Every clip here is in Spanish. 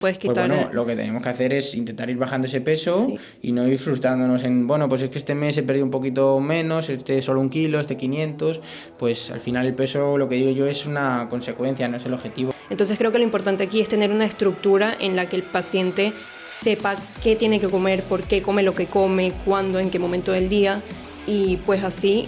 Puedes Pues quitar... bueno, lo que tenemos que hacer es intentar ir bajando ese peso Sí. y no ir frustrándonos en, bueno, pues es que este mes he perdido un poquito menos, este solo 1 kilo, este 500, pues al final el peso, lo que digo yo, es una consecuencia, no es el objetivo. Entonces creo que lo importante aquí es tener una estructura en la que el paciente sepa qué tiene que comer, por qué come lo que come, cuándo, en qué momento del día, y pues así,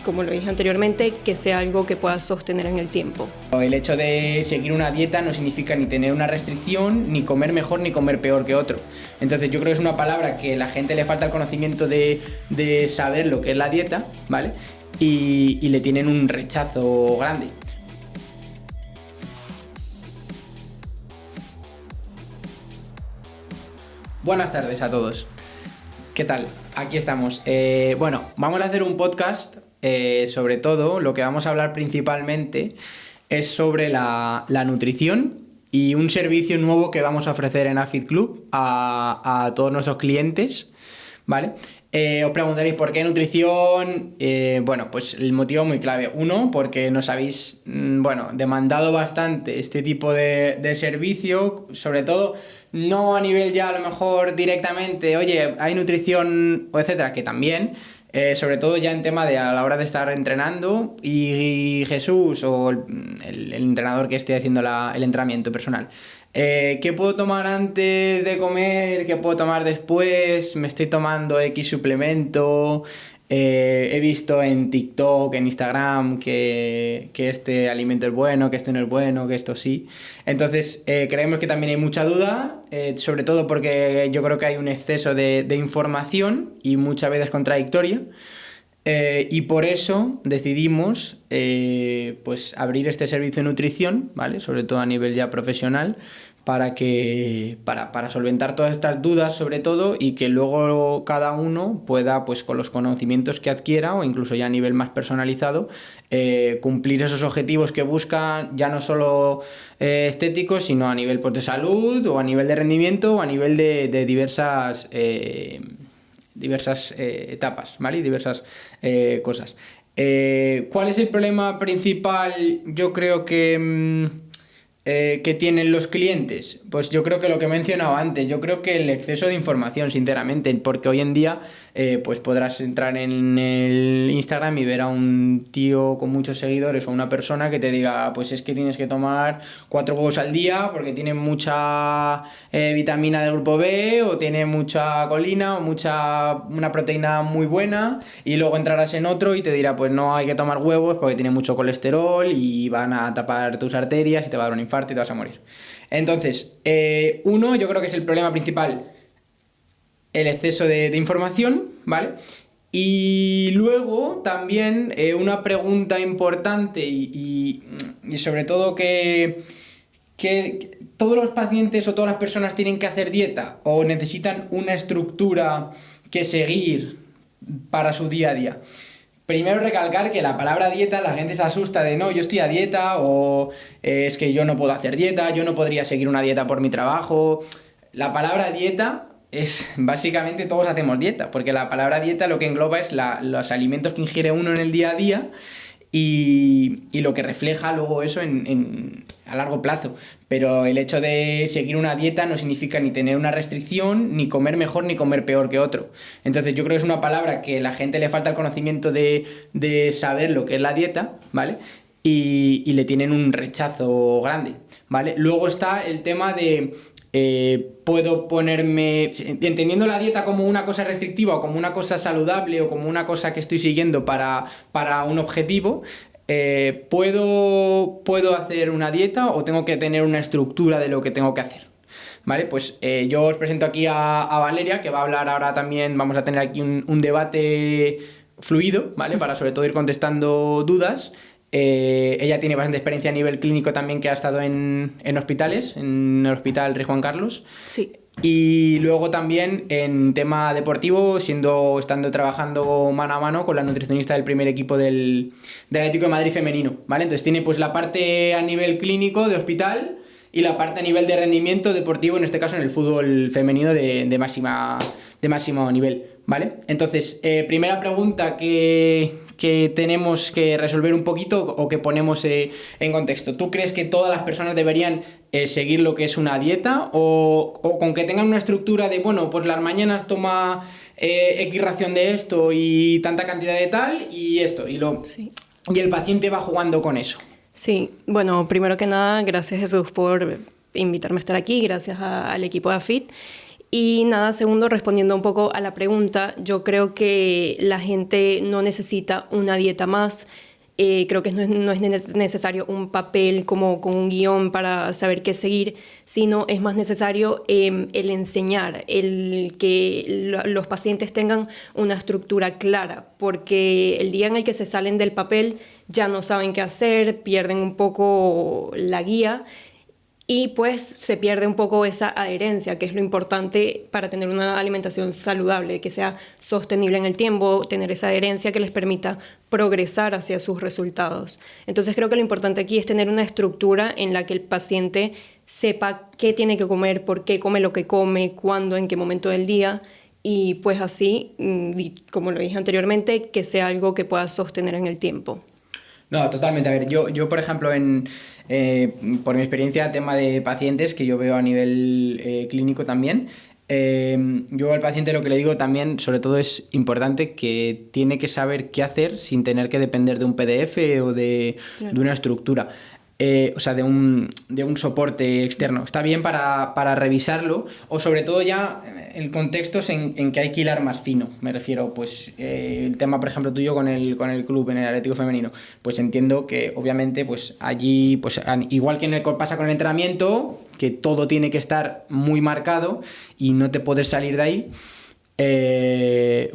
como lo dije anteriormente, que sea algo que pueda sostener en el tiempo. El hecho de seguir una dieta no significa ni tener una restricción, ni comer mejor, ni comer peor que otro. Entonces yo creo que es una palabra que a la gente le falta el conocimiento de saber lo que es la dieta, ¿vale? Y le tienen un rechazo grande. Buenas tardes a todos. ¿Qué tal? Aquí estamos. Bueno, vamos a hacer un podcast. Sobre todo, lo que vamos a hablar principalmente es sobre la nutrición y un servicio nuevo que vamos a ofrecer en AFIT Club a todos nuestros clientes, ¿vale? Os preguntaréis por qué nutrición. Bueno, pues el motivo es muy clave. Uno, porque nos habéis demandado bastante este tipo de servicio, sobre todo no a nivel ya a lo mejor directamente, oye, hay nutrición o etcétera, que también, sobre todo ya en tema de a la hora de estar entrenando y Jesús o el entrenador que esté haciendo el entrenamiento personal. ¿Qué puedo tomar antes de comer? ¿Qué puedo tomar después? ¿Me estoy tomando X suplemento? He visto en TikTok, en Instagram, que este alimento es bueno, que este no es bueno, que esto sí. Entonces, creemos que también hay mucha duda, sobre todo porque yo creo que hay un exceso de información y muchas veces contradictoria. Y por eso decidimos pues abrir este servicio de nutrición, ¿vale? Sobre todo a nivel ya profesional, para solventar todas estas dudas sobre todo y que luego cada uno pueda, pues con los conocimientos que adquiera o incluso ya a nivel más personalizado, cumplir esos objetivos que buscan ya no solo estéticos, sino a nivel pues, de salud o a nivel de rendimiento o a nivel de diversas etapas, ¿vale? Y diversas cosas. ¿Cuál es el problema principal? Yo creo que tienen los clientes. Pues yo creo que lo que he mencionado antes, yo creo que el exceso de información, sinceramente, porque hoy en día pues podrás entrar en el Instagram y ver a un tío con muchos seguidores o una persona que te diga, pues es que tienes que tomar 4 huevos al día porque tiene mucha vitamina del grupo B o tiene mucha colina o una proteína muy buena, y luego entrarás en otro y te dirá, pues no hay que tomar huevos porque tiene mucho colesterol y van a tapar tus arterias y te va a dar un infarto y te vas a morir. Entonces, uno, yo creo que es el problema principal, el exceso de información, ¿vale? Y luego también una pregunta importante y sobre todo que todos los pacientes o todas las personas tienen que hacer dieta o necesitan una estructura que seguir para su día a día. Primero recalcar que la palabra dieta, la gente se asusta de no, yo estoy a dieta o es que yo no puedo hacer dieta, yo no podría seguir una dieta por mi trabajo. La palabra dieta es básicamente todos hacemos dieta, porque la palabra dieta lo que engloba es los alimentos que ingiere uno en el día a día y lo que refleja luego eso a largo plazo. Pero el hecho de seguir una dieta no significa ni tener una restricción, ni comer mejor, ni comer peor que otro. Entonces yo creo que es una palabra que a la gente le falta el conocimiento de saber lo que es la dieta, ¿vale? Y le tienen un rechazo grande, ¿vale? Luego está el tema de puedo ponerme, entendiendo la dieta como una cosa restrictiva o como una cosa saludable o como una cosa que estoy siguiendo para un objetivo, ¿puedo hacer una dieta o tengo que tener una estructura de lo que tengo que hacer? Vale, pues yo os presento aquí a Valeria, que va a hablar ahora también. Vamos a tener aquí un debate fluido, ¿vale? Para sobre todo ir contestando dudas. Ella tiene bastante experiencia a nivel clínico también, que ha estado en hospitales, en el Hospital Rey Juan Carlos. Sí. Y luego también en tema deportivo, estando trabajando mano a mano con la nutricionista del primer equipo del Atlético de Madrid femenino, ¿vale? Entonces tiene pues la parte a nivel clínico de hospital y la parte a nivel de rendimiento deportivo, en este caso en el fútbol femenino de máximo nivel, ¿vale? Entonces, primera pregunta que tenemos que resolver un poquito o que ponemos en contexto. ¿Tú crees que todas las personas deberían seguir lo que es una dieta o con que tengan una estructura de, bueno, pues las mañanas toma X ración de esto y tanta cantidad de tal y esto, Sí. y el paciente va jugando con eso? Sí, bueno, primero que nada, gracias Jesús por invitarme a estar aquí, gracias al equipo de AFIT. Y nada, segundo, respondiendo un poco a la pregunta, yo creo que la gente no necesita una dieta más. Creo que no es necesario un papel como con un guión para saber qué seguir, sino es más necesario el enseñar, el que los pacientes tengan una estructura clara, porque el día en el que se salen del papel ya no saben qué hacer, pierden un poco la guía y pues se pierde un poco esa adherencia, que es lo importante para tener una alimentación saludable, que sea sostenible en el tiempo, tener esa adherencia que les permita progresar hacia sus resultados. Entonces creo que lo importante aquí es tener una estructura en la que el paciente sepa qué tiene que comer, por qué come lo que come, cuándo, en qué momento del día, y pues así, como lo dije anteriormente, que sea algo que pueda sostener en el tiempo. No, totalmente. A ver, yo por ejemplo, por mi experiencia, tema de pacientes que yo veo a nivel clínico también, yo al paciente lo que le digo también, sobre todo es importante que tiene que saber qué hacer sin tener que depender de un PDF o de una estructura. O sea, de un soporte externo. Está bien para revisarlo o sobre todo ya el contexto es en que hay que hilar más fino. Me refiero, pues, el tema, por ejemplo, tuyo con el club, en el Atlético Femenino, pues entiendo que obviamente pues allí, pues igual que pasa con el entrenamiento, que todo tiene que estar muy marcado y no te puedes salir de ahí.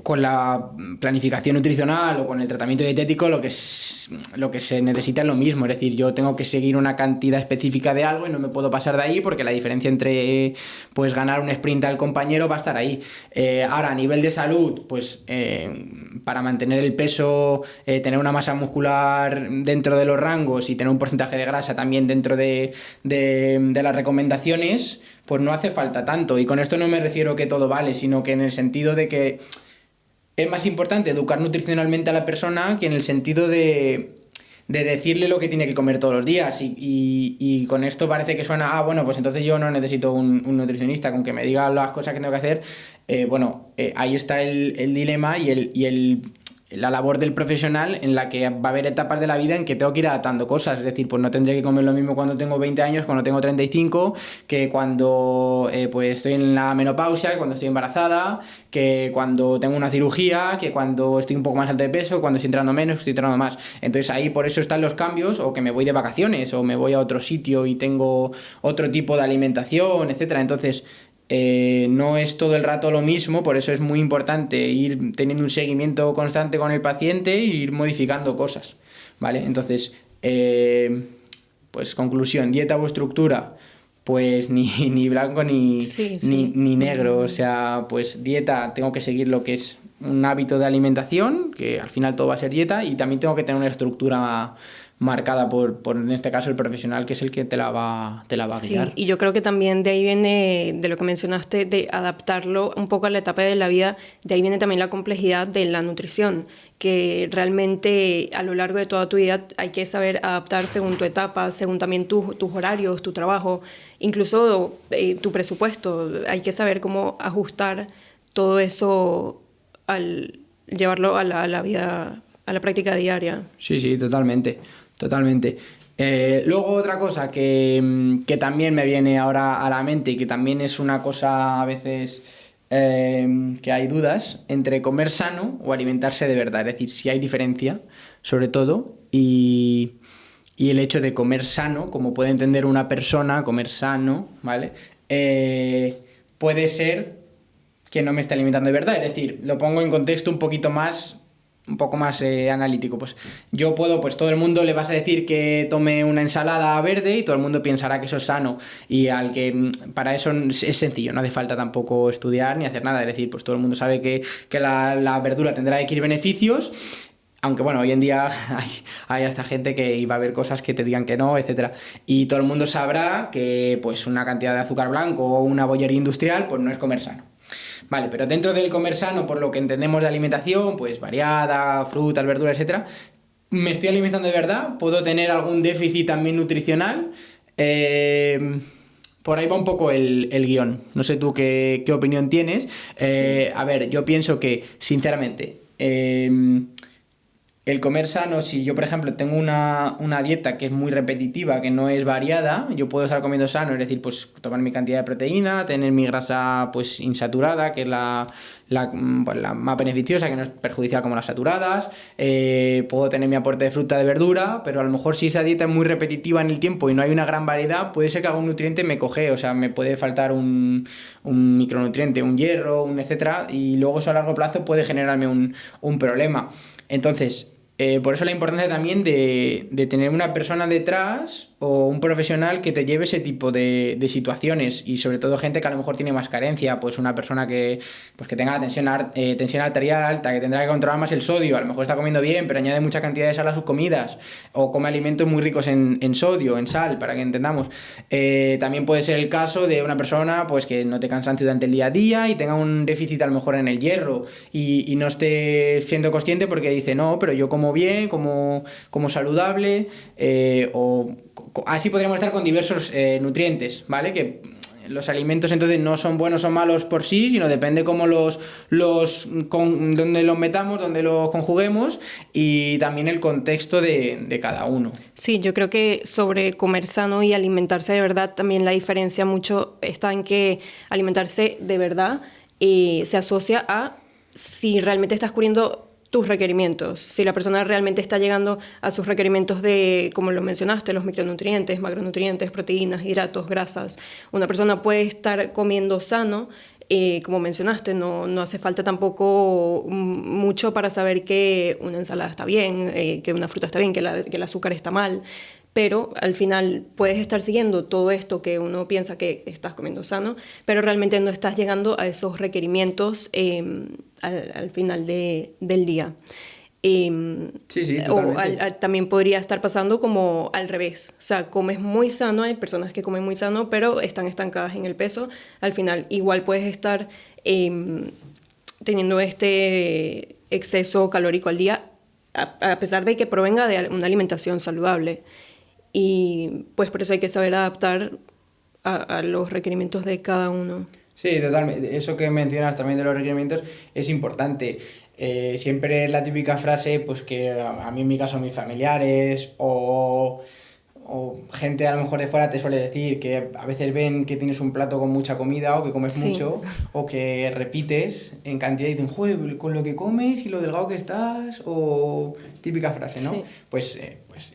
Con la planificación nutricional o con el tratamiento dietético lo que se necesita es lo mismo, es decir, yo tengo que seguir una cantidad específica de algo y no me puedo pasar de ahí porque la diferencia entre pues ganar un sprint al compañero va a estar ahí. Ahora, a nivel de salud, pues para mantener el peso, tener una masa muscular dentro de los rangos y tener un porcentaje de grasa también dentro de las recomendaciones, pues no hace falta tanto. Y con esto no me refiero que todo vale, sino que en el sentido de que es más importante educar nutricionalmente a la persona que en el sentido de decirle lo que tiene que comer todos los días. Y con esto parece que suena, bueno, pues entonces yo no necesito un nutricionista, con que me diga las cosas que tengo que hacer. Ahí está el dilema y la labor del profesional, en la que va a haber etapas de la vida en que tengo que ir adaptando cosas, es decir, pues no tendré que comer lo mismo cuando tengo 20 años, cuando tengo 35, que cuando pues estoy en la menopausia, que cuando estoy embarazada, que cuando tengo una cirugía, que cuando estoy un poco más alto de peso, cuando estoy entrando menos, estoy entrando más. Entonces ahí por eso están los cambios, o que me voy de vacaciones, o me voy a otro sitio y tengo otro tipo de alimentación, etcétera. Entonces no es todo el rato lo mismo, por eso es muy importante ir teniendo un seguimiento constante con el paciente e ir modificando cosas, ¿vale? Entonces, pues conclusión, dieta o estructura, pues ni blanco ni negro, o sea, pues dieta, tengo que seguir lo que es un hábito de alimentación, que al final todo va a ser dieta, y también tengo que tener una estructura marcada por en este caso el profesional, que es el que te la va a guiar. Sí, y yo creo que también de ahí viene, de lo que mencionaste, de adaptarlo un poco a la etapa de la vida, de ahí viene también la complejidad de la nutrición, que realmente a lo largo de toda tu vida hay que saber adaptar según tu etapa, según también tus horarios, tu trabajo, incluso tu presupuesto. Hay que saber cómo ajustar todo eso al llevarlo a la vida, a la práctica diaria. Sí, totalmente. Luego otra cosa que también me viene ahora a la mente y que también es una cosa a veces que hay dudas entre comer sano o alimentarse de verdad. Es decir, si hay diferencia, sobre todo, y el hecho de comer sano, como puede entender una persona, comer sano, ¿vale? Puede ser que no me esté alimentando de verdad. Es decir, lo pongo en contexto un poco más analítico. Pues yo puedo, pues todo el mundo le vas a decir que tome una ensalada verde y todo el mundo pensará que eso es sano, y para eso es sencillo, no hace falta tampoco estudiar ni hacer nada. Es decir, pues todo el mundo sabe que la verdura tendrá X beneficios, aunque bueno, hoy en día hay hasta gente que va a haber cosas que te digan que no, etcétera, y todo el mundo sabrá que pues una cantidad de azúcar blanco o una bollería industrial pues no es comer sano. Vale, pero dentro del comer sano, por lo que entendemos de alimentación, pues variada, frutas, verduras, etcétera, ¿me estoy alimentando de verdad? ¿Puedo tener algún déficit también nutricional? Por ahí va un poco el guión. No sé tú qué opinión tienes. Sí. A ver, yo pienso que, sinceramente, el comer sano, si yo, por ejemplo, tengo una dieta que es muy repetitiva, que no es variada, yo puedo estar comiendo sano, es decir, pues tomar mi cantidad de proteína, tener mi grasa pues insaturada, que es pues, la más beneficiosa, que no es perjudicial como las saturadas, puedo tener mi aporte de fruta, de verdura, pero a lo mejor si esa dieta es muy repetitiva en el tiempo y no hay una gran variedad, puede ser que algún nutriente me coge, o sea, me puede faltar un micronutriente, un hierro, un etcétera, y luego eso a largo plazo puede generarme un problema. Entonces, por eso la importancia también de tener una persona detrás o un profesional que te lleve ese tipo de situaciones, y sobre todo gente que a lo mejor tiene más carencia, pues una persona pues que tenga la tensión arterial alta, que tendrá que controlar más el sodio, a lo mejor está comiendo bien pero añade mucha cantidad de sal a sus comidas, o come alimentos muy ricos en sodio, en sal, para que entendamos. También puede ser el caso de una persona pues que note cansancio durante el día a día y tenga un déficit a lo mejor en el hierro, y no esté siendo consciente porque dice, no, pero yo como bien, como saludable, así podríamos estar con diversos nutrientes, ¿vale? Que los alimentos entonces no son buenos o malos por sí, sino depende cómo dónde los metamos, dónde los conjuguemos, y también el contexto de cada uno. Sí, yo creo que sobre comer sano y alimentarse de verdad, también la diferencia mucho está en que alimentarse de verdad se asocia a si realmente estás cubriendo tus requerimientos, si la persona realmente está llegando a sus requerimientos de, como lo mencionaste, los micronutrientes, macronutrientes, proteínas, hidratos, grasas. Una persona puede estar comiendo sano, como mencionaste, no hace falta tampoco mucho para saber que una ensalada está bien, que una fruta está bien, que el azúcar está mal, pero al final puedes estar siguiendo todo esto que uno piensa que estás comiendo sano, pero realmente no estás llegando a esos requerimientos al final del día. Sí, sí, totalmente. También podría estar pasando como al revés, o sea, comes muy sano, hay personas que comen muy sano, pero están estancadas en el peso. Al final igual puedes estar teniendo este exceso calórico al día, a pesar de que provenga de una alimentación saludable. Y pues por eso hay que saber adaptar a los requerimientos de cada uno. Sí, totalmente. Eso que mencionas también de los requerimientos es importante. Siempre es la típica frase, pues que a mí en mi caso mis familiares o gente a lo mejor de fuera te suele decir que a veces ven que tienes un plato con mucha comida o que comes Sí, mucho o que repites en cantidad y dicen, joder, con lo que comes y lo delgado que estás, o típica frase, ¿no? sí, Pues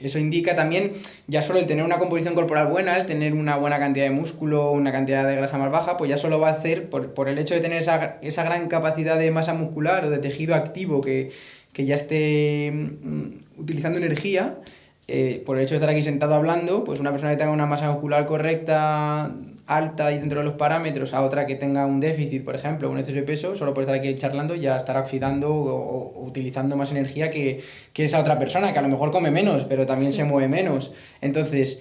eso indica también ya solo el tener una composición corporal buena, el tener una buena cantidad de músculo, una cantidad de grasa más baja, pues ya solo va a hacer, por el hecho de tener esa gran capacidad de masa muscular o de tejido activo que ya esté utilizando energía, por el hecho de estar aquí sentado hablando, pues una persona que tenga una masa muscular correcta, alta y dentro de los parámetros, a otra que tenga un déficit, por ejemplo, un exceso de peso, solo por estar aquí charlando ya estará oxidando o utilizando más energía que esa otra persona, que a lo mejor come menos, pero también se mueve menos. Entonces,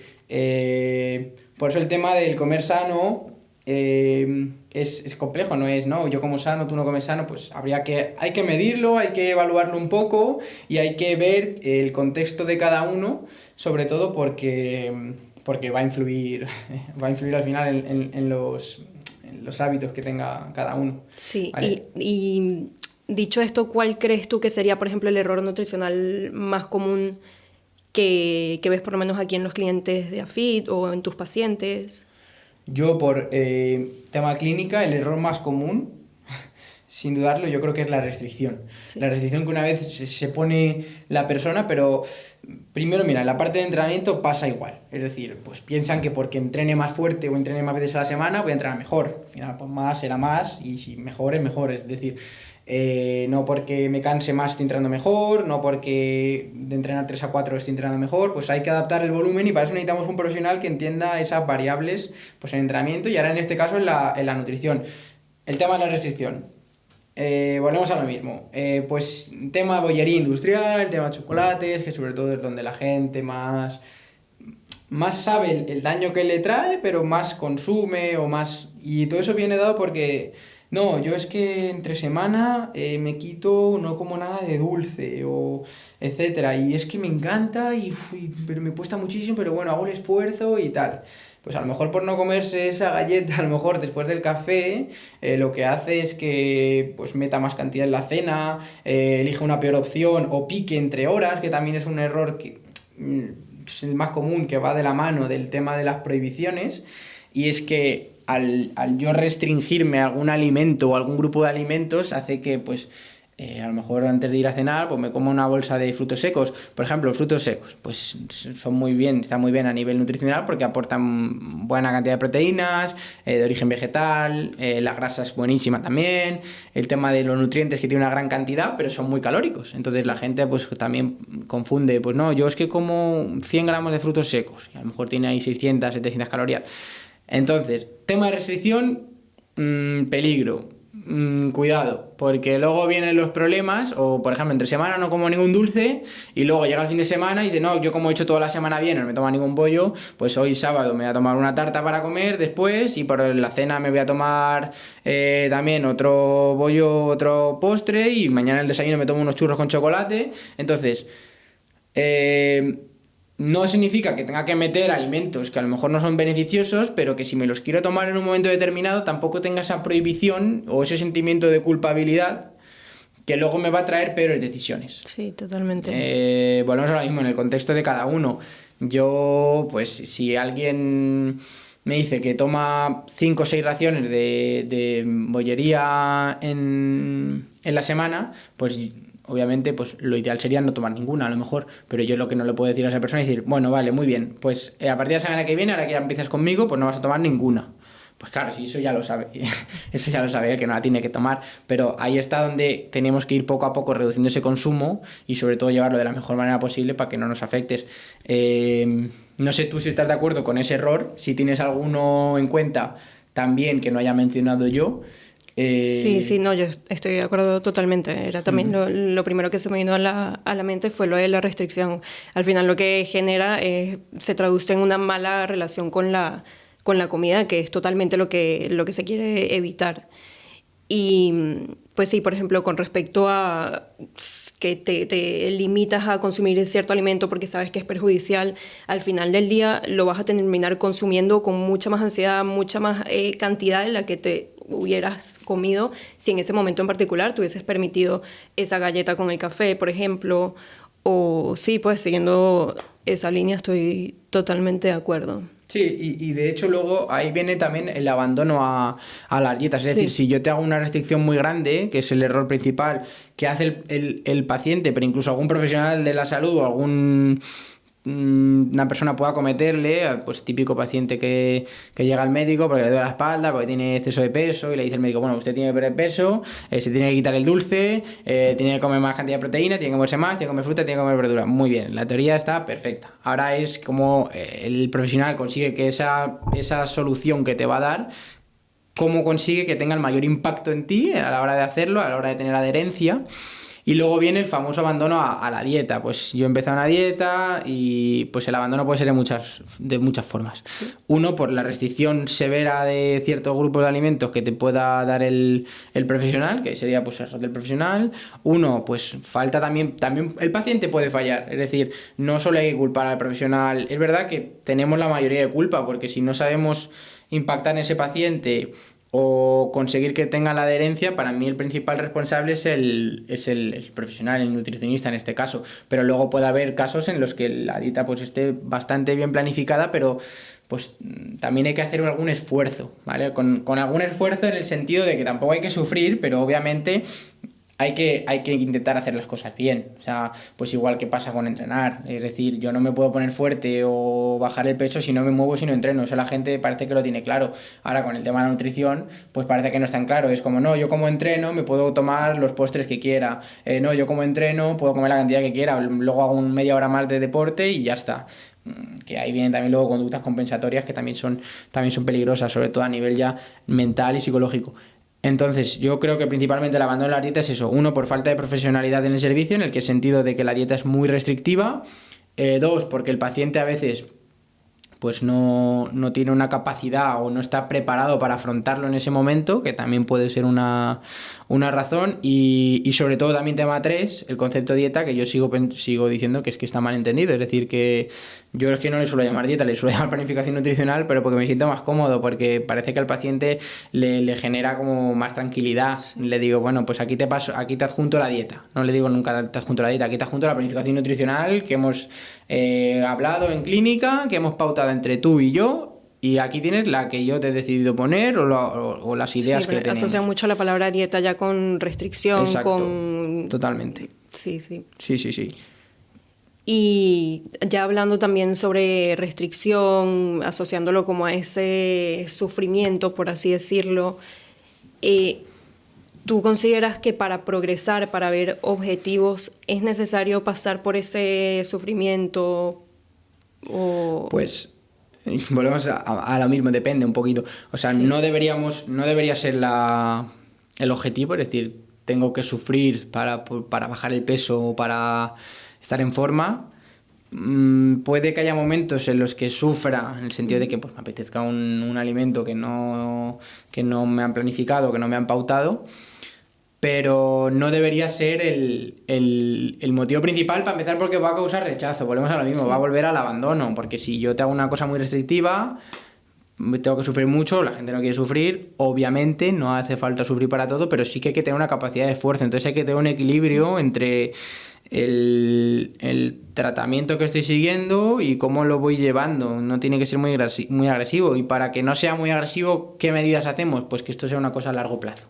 por eso el tema del comer sano es complejo, no es, no, yo como sano, tú no comes sano, pues hay que medirlo, hay que evaluarlo un poco y hay que ver el contexto de cada uno, sobre todo porque va a influir, va a influir al final en los hábitos que tenga cada uno. sí. ¿Vale? Y dicho esto, ¿cuál crees tú que sería, por ejemplo, el error nutricional más común que ves por lo menos aquí en los clientes de AFIT o en tus pacientes? Yo, por tema clínica, el error más común, sin dudarlo, yo creo que es la restricción. Sí, La restricción que una vez se pone la persona, pero primero, mira, en la parte de entrenamiento pasa igual. Es decir, pues piensan que porque entrene más fuerte o entrene más veces a la semana, voy a entrenar mejor. Al final, pues más será más, y si mejor es mejor. Es decir, no porque me canse más estoy entrenando mejor, no porque de entrenar 3 a 4 estoy entrenando mejor, pues hay que adaptar el volumen, y para eso necesitamos un profesional que entienda esas variables pues en entrenamiento, y ahora en este caso en la nutrición. El tema de la restricción. Volvemos a lo mismo. Pues tema bollería industrial, tema chocolates, que sobre todo es donde la gente más sabe el daño que le trae, pero más consume o más... Y todo eso viene dado porque No, yo es que entre semana me quito, no como nada de dulce o etcétera. Y es que me encanta pero me cuesta muchísimo, pero bueno, hago el esfuerzo y tal. Pues a lo mejor por no comerse esa galleta, a lo mejor después del café, lo que hace es que pues meta más cantidad en la cena, elija una peor opción o pique entre horas, que también es un error que es el más común, que va de la mano del tema de las prohibiciones. Y es que al yo restringirme a algún alimento o algún grupo de alimentos hace que pues a lo mejor antes de ir a cenar pues me como una bolsa de frutos secos. Por ejemplo, los frutos secos pues son muy bien, están muy bien a nivel nutricional porque aportan buena cantidad de proteínas, de origen vegetal, la grasa es buenísima también, el tema de los nutrientes que tiene una gran cantidad pero son muy calóricos. Entonces la gente pues también confunde, pues no, yo es que como 100 gramos de frutos secos y a lo mejor tiene ahí 600, 700 calorías. Entonces, tema de restricción, peligro, cuidado, porque luego vienen los problemas, o por ejemplo, entre semana no como ningún dulce, y luego llega el fin de semana y dice, no, yo como he hecho toda la semana bien, no me tomo ningún bollo, pues hoy sábado me voy a tomar una tarta para comer después, y por la cena me voy a tomar también otro bollo, otro postre, y mañana en el desayuno me tomo unos churros con chocolate. Entonces, no significa que tenga que meter alimentos que a lo mejor no son beneficiosos, pero que si me los quiero tomar en un momento determinado tampoco tenga esa prohibición o ese sentimiento de culpabilidad que luego me va a traer peores decisiones. Sí, totalmente. Volvemos a lo mismo, en el contexto de cada uno. Yo, pues, si alguien me dice que toma 5 o 6 raciones de bollería en la semana, pues obviamente pues lo ideal sería no tomar ninguna a lo mejor, pero yo lo que no le puedo decir a esa persona es decir, bueno, vale, muy bien, pues a partir de la semana que viene, ahora que ya empiezas conmigo, pues no vas a tomar ninguna. Pues claro, sí, eso ya lo sabe, eso ya lo sabe él, que no la tiene que tomar, pero ahí está donde tenemos que ir poco a poco reduciendo ese consumo y sobre todo llevarlo de la mejor manera posible para que no nos afectes. No sé tú si estás de acuerdo con ese error, si tienes alguno en cuenta también que no haya mencionado yo. Sí, no, yo estoy de acuerdo totalmente. Era también lo primero que se me vino a la mente fue lo de la restricción. Al final lo que genera se traduce en una mala relación con la comida, que es totalmente lo que se quiere evitar. Y pues sí, por ejemplo, con respecto a que te limitas a consumir cierto alimento porque sabes que es perjudicial, al final del día lo vas a terminar consumiendo con mucha más ansiedad, mucha más cantidad de la que te hubieras comido si en ese momento en particular te hubieses permitido esa galleta con el café, por ejemplo. O sí, pues siguiendo esa línea estoy totalmente de acuerdo. Sí, y de hecho luego ahí viene también el abandono a las dietas. Es decir, si yo te hago una restricción muy grande, que es el error principal que hace el paciente, pero incluso algún profesional de la salud o una persona pueda cometerle, pues típico paciente que llega al médico porque le duele la espalda, porque tiene exceso de peso y le dice el médico, bueno, usted tiene que perder peso, se tiene que quitar el dulce, tiene que comer más cantidad de proteína, tiene que comerse más, tiene que comer fruta, tiene que comer verdura. Muy bien, la teoría está perfecta. Ahora es como el profesional consigue que esa solución que te va a dar, cómo consigue que tenga el mayor impacto en ti a la hora de hacerlo, a la hora de tener adherencia. Y luego viene el famoso abandono a la dieta. Pues yo he empezado una dieta y pues el abandono puede ser de muchas formas. Sí. Uno, por la restricción severa de ciertos grupos de alimentos que te pueda dar el profesional, que sería pues el rol del profesional. Uno, pues falta también el paciente puede fallar. Es decir, no solo hay que culpar al profesional. Es verdad que tenemos la mayoría de culpa, porque si no sabemos impactar en ese paciente o conseguir que tenga la adherencia, para mí el principal responsable es el profesional, el nutricionista en este caso. Pero luego puede haber casos en los que la dieta pues esté bastante bien planificada, pero pues también hay que hacer algún esfuerzo, ¿vale? Con algún esfuerzo en el sentido de que tampoco hay que sufrir, pero obviamente hay que intentar hacer las cosas bien. O sea, pues igual que pasa con entrenar. Es decir, yo no me puedo poner fuerte o bajar el peso si no me muevo, si no entreno. Eso la gente parece que lo tiene claro. Ahora, con el tema de la nutrición, pues parece que no es tan claro. Es como, no, yo como entreno me puedo tomar los postres que quiera. No, yo como entreno puedo comer la cantidad que quiera. Luego hago media hora más de deporte y ya está. Que ahí vienen también luego conductas compensatorias que también son peligrosas, sobre todo a nivel ya mental y psicológico. Entonces, yo creo que principalmente el abandono de la dieta es eso. Uno, por falta de profesionalidad en el servicio, en el sentido de que la dieta es muy restrictiva. Dos, porque el paciente a veces pues no tiene una capacidad o no está preparado para afrontarlo en ese momento, que también puede ser una razón. Y sobre todo también tema 3, el concepto dieta, que yo sigo diciendo que es que está mal entendido. Es decir, que yo es que no le suelo llamar dieta, le suelo llamar planificación nutricional, pero porque me siento más cómodo, porque parece que al paciente le genera como más tranquilidad. Le digo, bueno, pues aquí te adjunto la dieta. No le digo nunca te adjunto la dieta, aquí te adjunto la planificación nutricional que hemos hablado en clínica, que hemos pautado entre tú y yo, y aquí tienes la que yo te he decidido poner o las ideas que tenemos. Asocian mucho la palabra dieta ya con restricción. Exacto, con... totalmente. Sí. Sí. Y ya hablando también sobre restricción, asociándolo como a ese sufrimiento, por así decirlo, ¿tú consideras que para progresar, para ver objetivos, es necesario pasar por ese sufrimiento? Pues volvemos a lo mismo, depende un poquito. O sea, no debería ser el objetivo, es decir, tengo que sufrir para bajar el peso o para estar en forma. Puede que haya momentos en los que sufra, en el sentido de que pues, me apetezca un alimento que no me han planificado, que no me han pautado, pero no debería ser el motivo principal, para empezar, porque va a causar rechazo. Volvemos a lo mismo, va a volver al abandono, porque si yo te hago una cosa muy restrictiva, tengo que sufrir mucho, la gente no quiere sufrir, obviamente no hace falta sufrir para todo, pero sí que hay que tener una capacidad de esfuerzo, entonces hay que tener un equilibrio entre el tratamiento que estoy siguiendo y cómo lo voy llevando. No tiene que ser muy agresivo, y para que no sea muy agresivo, ¿qué medidas hacemos? Pues que esto sea una cosa a largo plazo.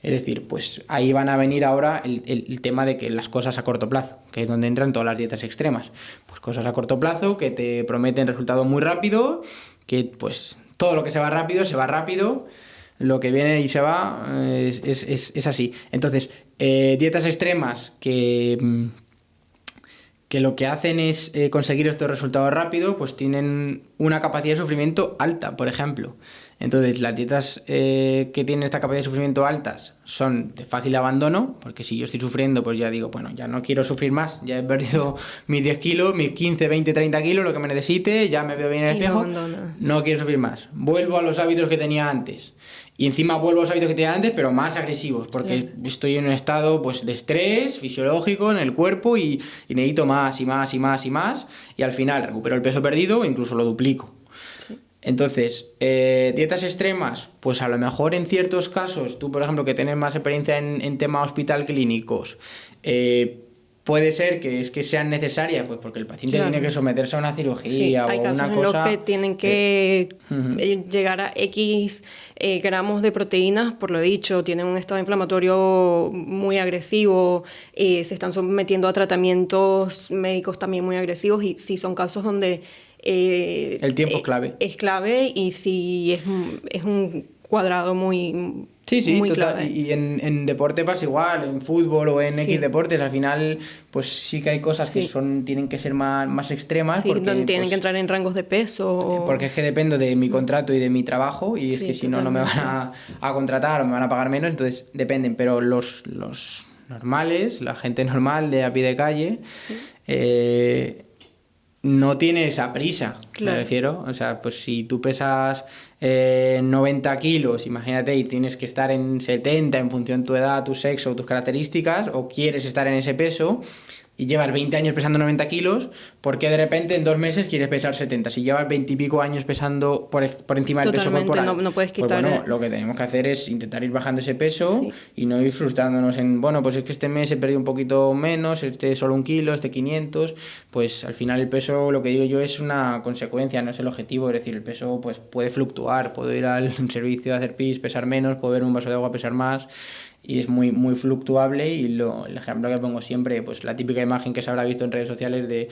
Es decir, pues ahí van a venir ahora el tema de que las cosas a corto plazo, que es donde entran todas las dietas extremas. Pues cosas a corto plazo que te prometen resultados muy rápido, que pues todo lo que se va rápido, lo que viene y se va es así. Entonces, dietas extremas que lo que hacen es conseguir estos resultados rápido, pues tienen una capacidad de sufrimiento alta, por ejemplo. Entonces, las dietas que tienen esta capacidad de sufrimiento altas son de fácil abandono, porque si yo estoy sufriendo, pues ya digo, bueno, ya no quiero sufrir más, ya he perdido mis 10 kilos, mis 15, 20, 30 kilos, lo que me necesite, ya me veo bien en el espejo, no quiero sufrir más. Vuelvo a los hábitos que tenía antes. Y encima vuelvo a los hábitos que tenía antes, pero más agresivos, porque estoy en un estado pues, de estrés fisiológico en el cuerpo y necesito más y más y más y más, y al final recupero el peso perdido o incluso lo duplico. Sí. Entonces, dietas extremas, pues a lo mejor en ciertos casos, tú por ejemplo que tienes más experiencia en temas hospital clínicos, puede ser que sean necesarias, pues porque el paciente tiene que someterse a una cirugía o una cosa. Hay casos en los que tienen que llegar a X gramos de proteínas, por lo dicho, tienen un estado inflamatorio muy agresivo, se están sometiendo a tratamientos médicos también muy agresivos, y sí son casos donde el tiempo es clave. Es clave, y sí es un cuadrado muy... Sí, muy total. Clave. Y en deporte pasa igual, en fútbol o en X deportes, al final, pues sí que hay cosas que tienen que ser más extremas. Sí, porque, donde tienen que entrar en rangos de peso. Porque es que dependo de mi contrato y de mi trabajo, y es que si no me van a contratar o me van a pagar menos, entonces dependen. Pero los normales, la gente normal de a pie de calle, no tiene esa prisa, me refiero. O sea, pues si tú pesas 90 kilos, imagínate, y tienes que estar en 70 en función de tu edad, tu sexo, tus características, o quieres estar en ese peso y llevas 20 años pesando 90 kilos, ¿por qué de repente en 2 meses quieres pesar 70? Si llevas 20 y pico años pesando por encima del peso corporal. No puedes quitar. Pues bueno, lo que tenemos que hacer es intentar ir bajando ese peso y no ir frustrándonos en, bueno, pues es que este mes he perdido un poquito menos, este solo 1 kilo, este 500, pues al final el peso, lo que digo yo, es una consecuencia, no es el objetivo. Es decir, el peso pues puede fluctuar, puedo ir al servicio a hacer pis, pesar menos, puedo beber un vaso de agua, pesar más, y es muy, muy fluctuable. Y el ejemplo que pongo siempre, pues la típica imagen que se habrá visto en redes sociales de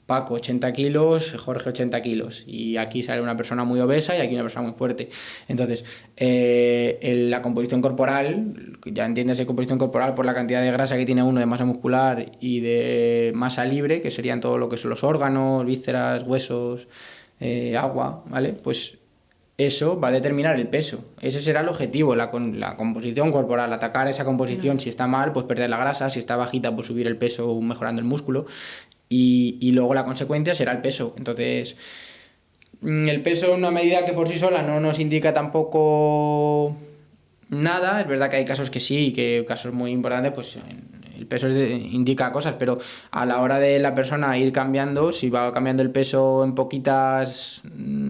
Paco 80 kilos, Jorge 80 kilos, y aquí sale una persona muy obesa y aquí una persona muy fuerte. Entonces, la composición corporal, ya entiéndase composición corporal por la cantidad de grasa que tiene uno, de masa muscular y de masa libre, que serían todo lo que son los órganos, vísceras, huesos, agua, ¿vale? Pues eso va a determinar el peso. Ese será el objetivo, la composición corporal, atacar esa composición. Si está mal, pues perder la grasa; si está bajita, pues subir el peso mejorando el músculo. y luego la consecuencia será el peso. Entonces, el peso es una medida que por sí sola no nos indica tampoco nada. Es verdad que hay casos que sí, y que casos muy importantes, pues el peso indica cosas, pero a la hora de la persona ir cambiando, si va cambiando el peso en poquitas,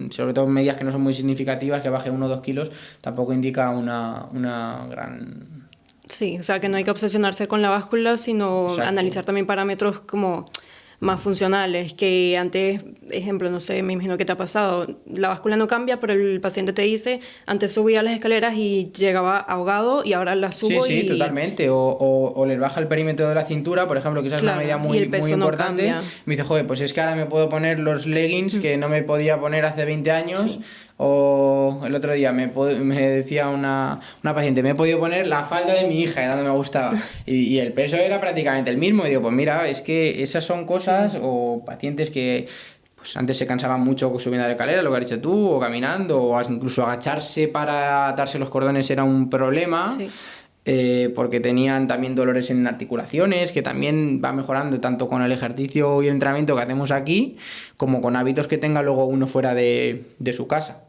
sobre todo en medidas que no son muy significativas, que baje 1 o 2 kilos, tampoco indica una gran... Sí, o sea que no hay que obsesionarse con la báscula, sino Exacto. analizar también parámetros como más funcionales, que antes, ejemplo, no sé, me imagino que te ha pasado, la báscula no cambia, pero el paciente te dice, antes subía las escaleras y llegaba ahogado y ahora las Sí, subo sí, y... totalmente. O les baja el perímetro de la cintura, por ejemplo, que esa es una Claro, medida y muy, el muy peso no importante. cambia. Me dice, joder, pues es que ahora me puedo poner los leggings que no me podía poner hace 20 años. Sí, O el otro día me decía una paciente, me he podido poner la falda de mi hija, y tanto me gustaba. Y el peso era prácticamente el mismo. Y digo, pues mira, es que esas son cosas, sí, o pacientes que pues antes se cansaban mucho subiendo la escalera, lo que has dicho tú, o caminando, o incluso agacharse para atarse los cordones era un problema, sí. porque tenían también dolores en articulaciones, que también va mejorando tanto con el ejercicio y el entrenamiento que hacemos aquí, como con hábitos que tenga luego uno fuera de su casa.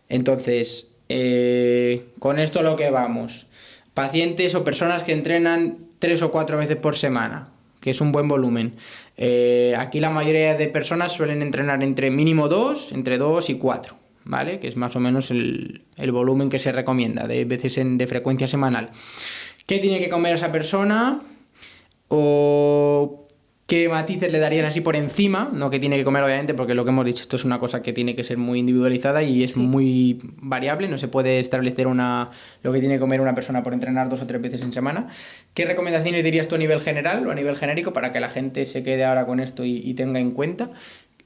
Entonces, con esto lo que vamos, pacientes o personas que entrenan 3 o 4 veces por semana, que es un buen volumen. Aquí la mayoría de personas suelen entrenar entre mínimo 2, entre 2 y 4, ¿vale? Que es más o menos el volumen que se recomienda de veces de frecuencia semanal. ¿Qué tiene que comer esa persona? ¿O qué matices le darían así por encima? No que tiene que comer, obviamente, porque lo que hemos dicho, esto es una cosa que tiene que ser muy individualizada y es Sí. muy variable. No se puede establecer lo que tiene que comer una persona por entrenar 2 o 3 veces en semana. ¿Qué recomendaciones dirías tú a nivel general o a nivel genérico para que la gente se quede ahora con esto y tenga en cuenta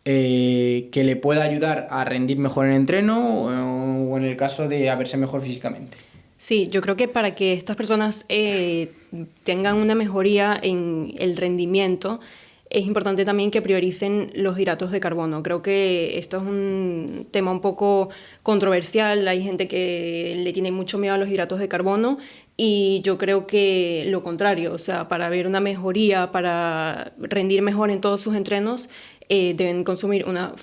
que le pueda ayudar a rendir mejor en entreno o en el caso de a verse mejor físicamente? Sí, yo creo que para que estas personas tengan una mejoría en el rendimiento, es importante también que prioricen los hidratos de carbono. Creo que esto es un tema un poco controversial. Hay gente que le tiene mucho miedo a los hidratos de carbono y yo creo que lo contrario, o sea, para ver una mejoría, para rendir mejor en todos sus entrenos, deben consumir una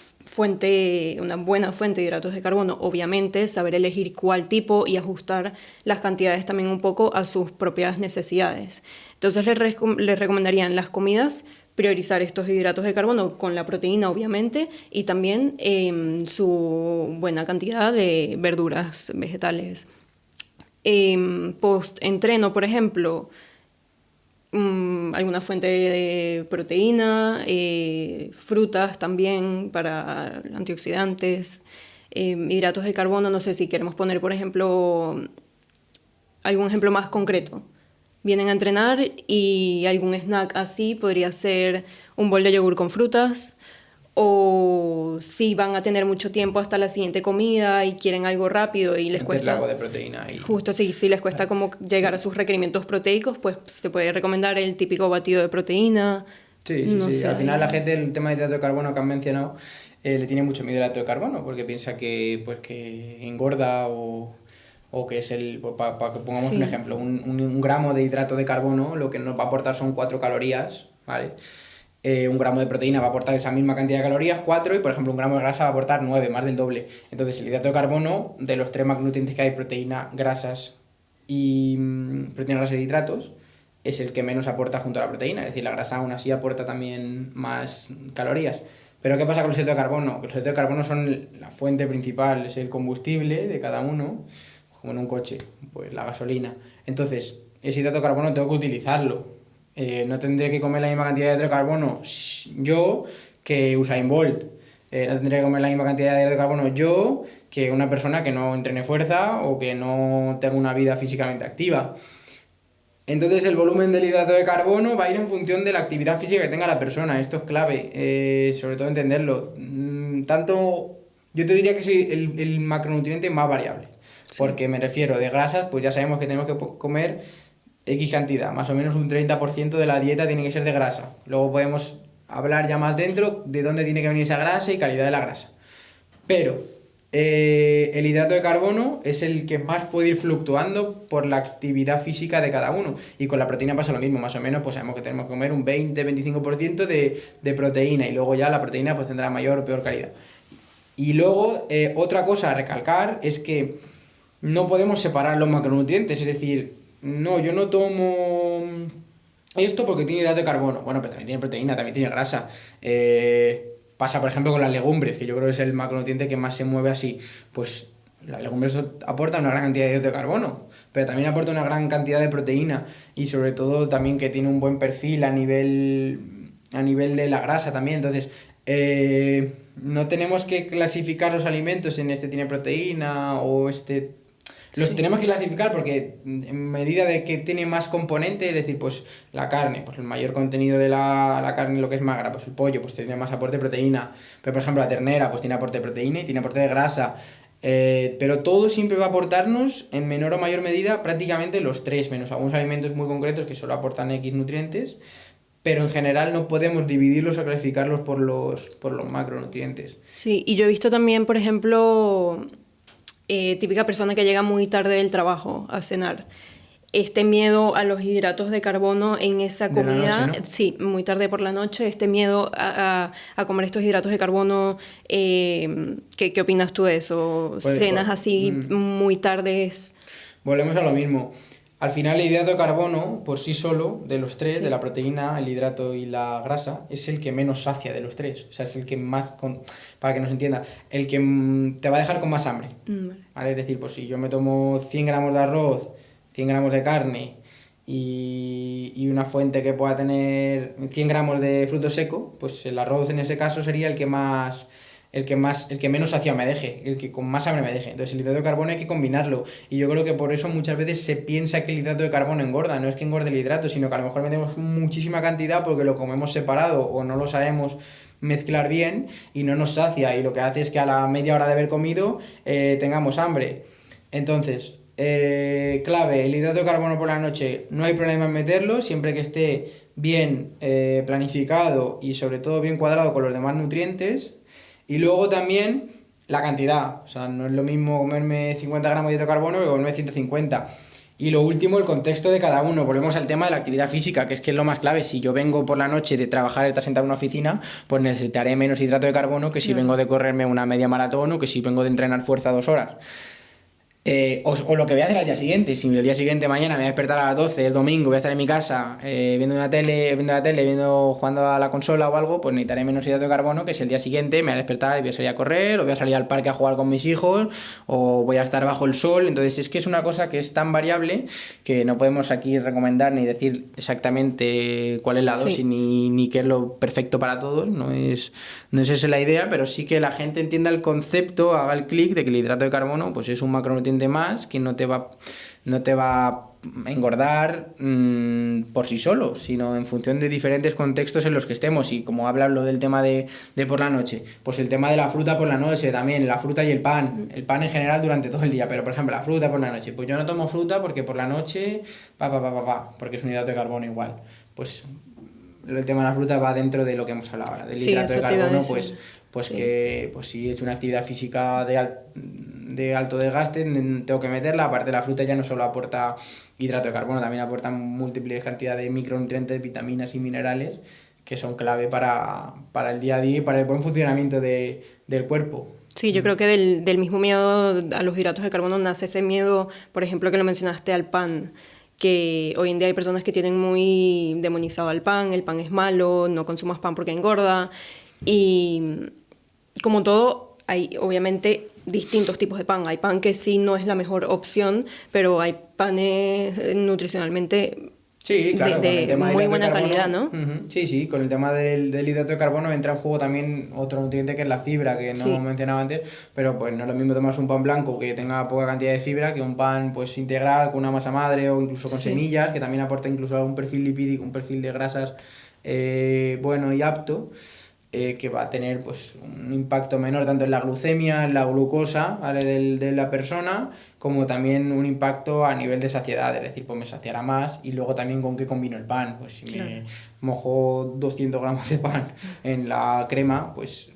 buena fuente de hidratos de carbono, obviamente, saber elegir cuál tipo y ajustar las cantidades también un poco a sus propias necesidades. Entonces les recomendarían las comidas, priorizar estos hidratos de carbono con la proteína, obviamente, y también su buena cantidad de verduras, vegetales. Post-entreno, por ejemplo, alguna fuente de proteína, frutas también para antioxidantes, hidratos de carbono, no sé si queremos poner, por ejemplo, algún ejemplo más concreto. Vienen a entrenar y algún snack así podría ser un bol de yogur con frutas, o si van a tener mucho tiempo hasta la siguiente comida y quieren algo rápido y les Meterle algo cuesta... de proteína y... Justo sí, si les cuesta como llegar a sus requerimientos proteicos, pues se puede recomendar el típico batido de proteína. Sí, sí, No sí. sé. Al final la gente, el tema de hidrato de carbono que han mencionado, le tiene mucho miedo al hidrato de carbono porque piensa que, pues, que engorda o que es para que pongamos un Sí, ejemplo, un gramo de hidrato de carbono lo que nos va a aportar son 4 calorías, ¿vale? Un gramo de proteína va a aportar esa misma cantidad de calorías, 4, y por ejemplo un gramo de grasa va a aportar 9, más del doble. Entonces el hidrato de carbono, de los 3 macronutrientes que hay, proteína, grasas y proteína, grasas y hidratos, es el que menos aporta junto a la proteína. Es decir, la grasa aún así aporta también más calorías. Pero ¿qué pasa con los hidratos de carbono? Los hidratos de carbono son la fuente principal, es el combustible de cada uno, como en un coche, pues la gasolina. Entonces, ese hidrato de carbono tengo que utilizarlo. No tendré que comer la misma cantidad de hidrato de carbono yo que Usain Bolt. No tendré que comer la misma cantidad de hidrato de carbono yo que una persona que no entrene fuerza o que no tenga una vida físicamente activa. Entonces el volumen del hidrato de carbono va a ir en función de la actividad física que tenga la persona. Esto es clave, sobre todo entenderlo. Tanto, yo te diría que es el macronutriente más variable. sí. Porque me refiero de grasas, pues ya sabemos que tenemos que comer X cantidad. Más o menos un 30% de la dieta tiene que ser de grasa. Luego podemos hablar ya más dentro de dónde tiene que venir esa grasa y calidad de la grasa. Pero El hidrato de carbono es el que más puede ir fluctuando por la actividad física de cada uno. Y con la proteína pasa lo mismo, más o menos, pues sabemos que tenemos que comer un 20-25% de proteína y luego ya la proteína pues tendrá mayor o peor calidad. Y luego, otra cosa a recalcar es que no podemos separar los macronutrientes, es decir, no, yo no tomo esto porque tiene hidrato de carbono. Bueno, pero también tiene proteína, también tiene grasa. Pasa, por ejemplo, con las legumbres, que yo creo que es el macronutriente que más se mueve así. Pues las legumbres aportan una gran cantidad de hidrato de carbono, pero también aporta una gran cantidad de proteína y sobre todo también que tiene un buen perfil a nivel de la grasa también. Entonces, no tenemos que clasificar los alimentos en este tiene proteína o este... Los tenemos que clasificar porque en medida de que tiene más componentes, es decir, pues la carne, pues el mayor contenido de la carne, lo que es magra, pues el pollo, pues tiene más aporte de proteína. Pero por ejemplo la ternera, pues tiene aporte de proteína y tiene aporte de grasa. Pero todo siempre va a aportarnos en menor o mayor medida prácticamente los tres, menos algunos alimentos muy concretos que solo aportan X nutrientes. Pero en general no podemos dividirlos o clasificarlos por los macronutrientes. Sí, y yo he visto también, por ejemplo, típica persona que llega muy tarde del trabajo a cenar. Este miedo a los hidratos de carbono en esa De la comida, noche, ¿no? sí, muy tarde por la noche, este miedo a comer estos hidratos de carbono, ¿qué opinas tú de eso? Pues, Cenas así muy tardes. volvemos a lo mismo. Al final, el hidrato de carbono, por sí solo, de los tres, Sí. de la proteína, el hidrato y la grasa, es el que menos sacia de los tres. O sea, es el que más, para que nos entienda, el que te va a dejar con más hambre. Vale. ¿Vale? Es decir, pues si yo me tomo 100 gramos de arroz, 100 gramos de carne y una fuente que pueda tener 100 gramos de fruto seco, pues el arroz en ese caso sería el que menos saciado me deje, el que con más hambre me deje. Entonces el hidrato de carbono hay que combinarlo. Y yo creo que por eso muchas veces se piensa que el hidrato de carbono engorda. No es que engorde el hidrato, sino que a lo mejor metemos muchísima cantidad porque lo comemos separado o no lo sabemos mezclar bien y no nos sacia. Y lo que hace es que a la media hora de haber comido tengamos hambre. Entonces, clave, el hidrato de carbono por la noche, no hay problema en meterlo, siempre que esté bien planificado y sobre todo bien cuadrado con los demás nutrientes. Y luego también la cantidad, o sea, no es lo mismo comerme 50 gramos de hidrato de carbono que comerme 150. Y lo último, el contexto de cada uno. Volvemos al tema de la actividad física, que es lo más clave. Si yo vengo por la noche de trabajar y estar sentado en una oficina, pues necesitaré menos hidrato de carbono que si vengo de correrme una media maratón o que si vengo de entrenar fuerza 2 horas. O lo que voy a hacer al día siguiente. Si el día siguiente mañana me voy a despertar a las 12, es domingo, voy a estar en mi casa viendo la tele, jugando a la consola o algo, pues necesitaré menos hidrato de carbono que si el día siguiente me voy a despertar y voy a salir a correr, o voy a salir al parque a jugar con mis hijos, o voy a estar bajo el sol. Entonces es que es una cosa que es tan variable que no podemos aquí recomendar ni decir exactamente cuál es la dosis ni qué es lo perfecto para todos. No es esa la idea, pero sí que la gente entienda el concepto, haga el clic de que el hidrato de carbono pues es un macronutriente más que no te va a engordar por sí solo, sino en función de diferentes contextos en los que estemos. Y como hablas lo del tema de por la noche, pues el tema de la fruta por la noche también, la fruta y el pan en general durante todo el día, pero por ejemplo la fruta por la noche, pues yo no tomo fruta porque por la noche porque es un hidrato de carbono igual. Pues el tema de la fruta va dentro de lo que hemos hablado ahora, del hidrato de carbono, que pues si he hecho una actividad física de alto desgaste, tengo que meterla. Aparte, la fruta ya no solo aporta hidrato de carbono, también aporta múltiples cantidades de micronutrientes, vitaminas y minerales que son clave para el día a día y para el buen funcionamiento del cuerpo. Sí, yo creo que del mismo miedo a los hidratos de carbono nace ese miedo, por ejemplo, que lo mencionaste al pan, que hoy en día hay personas que tienen muy demonizado al pan, el pan es malo, no consumas pan porque engorda, y como todo, hay obviamente distintos tipos de pan. Hay pan que sí no es la mejor opción, pero hay panes nutricionalmente Sí, claro, de muy buena calidad, ¿no? Sí, con el tema del hidrato de carbono entra en juego también otro nutriente que es la fibra, que no mencionaba antes, pero pues no es lo mismo tomarse un pan blanco que tenga poca cantidad de fibra que un pan pues integral con una masa madre o incluso con semillas, que también aporta incluso algún perfil lipídico, un perfil de grasas bueno y apto. Que va a tener pues un impacto menor tanto en la glucemia, en la glucosa, ¿vale? de la persona, como también un impacto a nivel de saciedad, es decir, pues me saciará más. Y luego también con qué combino el pan, pues si me mojo 200 gramos de pan en la crema, pues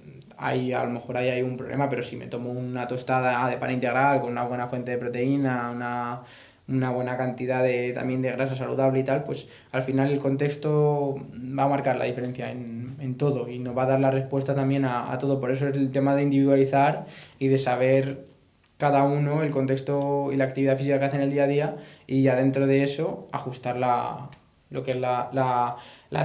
a lo mejor ahí hay un problema, pero si me tomo una tostada de pan integral con una buena fuente de proteína, una buena cantidad también de grasa saludable y tal, pues al final el contexto va a marcar la diferencia en todo y nos va a dar la respuesta también a todo. Por eso es el tema de individualizar y de saber cada uno el contexto y la actividad física que hace en el día a día, y ya dentro de eso ajustar lo que es la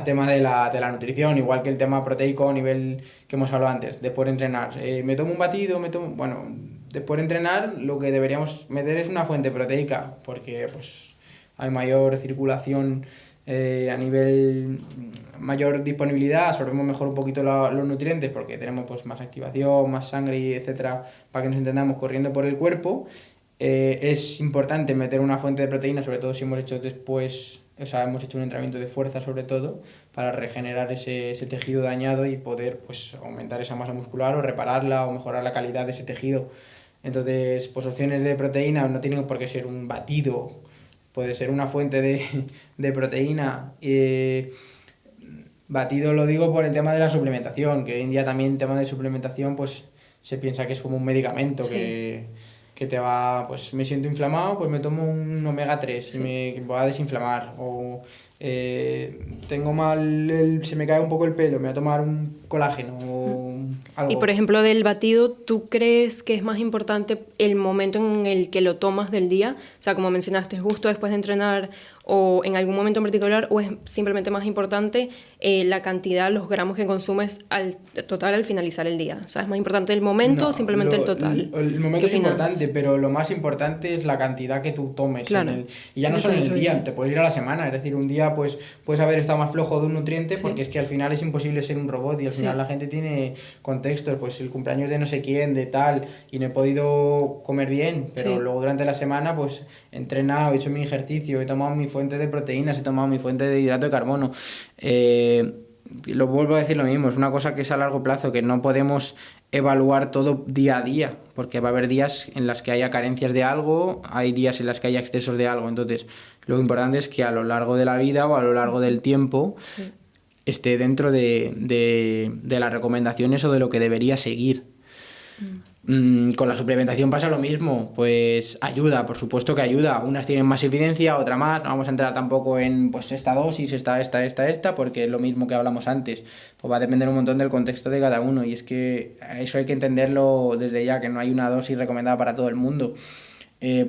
tema de la nutrición, igual que el tema proteico a nivel que hemos hablado antes, después de entrenar. Me tomo un batido, bueno, después de entrenar lo que deberíamos meter es una fuente proteica, porque pues hay mayor circulación a nivel, mayor disponibilidad, absorbemos mejor un poquito los nutrientes porque tenemos pues más activación, más sangre, etcétera, para que nos entendamos, corriendo por el cuerpo. Es importante meter una fuente de proteína, sobre todo si hemos hecho después, o sea, hemos hecho un entrenamiento de fuerza sobre todo, para regenerar ese tejido dañado y poder pues aumentar esa masa muscular o repararla o mejorar la calidad de ese tejido. Entonces, pues opciones de proteína no tienen por qué ser un batido, puede ser una fuente de proteína. Batido lo digo por el tema de la suplementación, que hoy en día también el tema de suplementación pues se piensa que es como un medicamento, sí, que te va, pues me siento inflamado, pues me tomo un omega 3, sí, me va a desinflamar, o tengo mal, se me cae un poco el pelo, me voy a tomar un colágeno o algo. Y por ejemplo del batido, ¿tú crees que es más importante el momento en el que lo tomas del día? O sea, como mencionaste, justo después de entrenar o en algún momento en particular, o es simplemente más importante la cantidad, los gramos que consumes al total al finalizar el día. O sea, ¿es más importante el momento o simplemente el total? El momento es importante, pero lo más importante es la cantidad que tú tomes. Claro. Y ya no solo en el día, te puedes ir a la semana. Es decir, un día pues puedes haber estado más flojo de un nutriente, sí, porque es que al final es imposible ser un robot y al final, sí, la gente tiene contextos, pues el cumpleaños de no sé quién, de tal, y no he podido comer bien, pero sí, luego durante la semana pues he entrenado, he hecho mi ejercicio, he tomado mi fuente de proteínas, he tomado mi fuente de hidrato de carbono. Lo vuelvo a decir lo mismo, es una cosa que es a largo plazo, que no podemos evaluar todo día a día, porque va a haber días en las que haya carencias de algo, hay días en las que haya excesos de algo. Entonces lo importante es que a lo largo de la vida o a lo largo del tiempo, sí, esté dentro de las recomendaciones o de lo que debería seguir. Con la suplementación pasa lo mismo, pues ayuda, por supuesto que ayuda. Unas tienen más evidencia, otra más. No vamos a entrar tampoco en pues esta dosis, esta, porque es lo mismo que hablamos antes. Pues va a depender un montón del contexto de cada uno, y es que eso hay que entenderlo desde ya, que no hay una dosis recomendada para todo el mundo.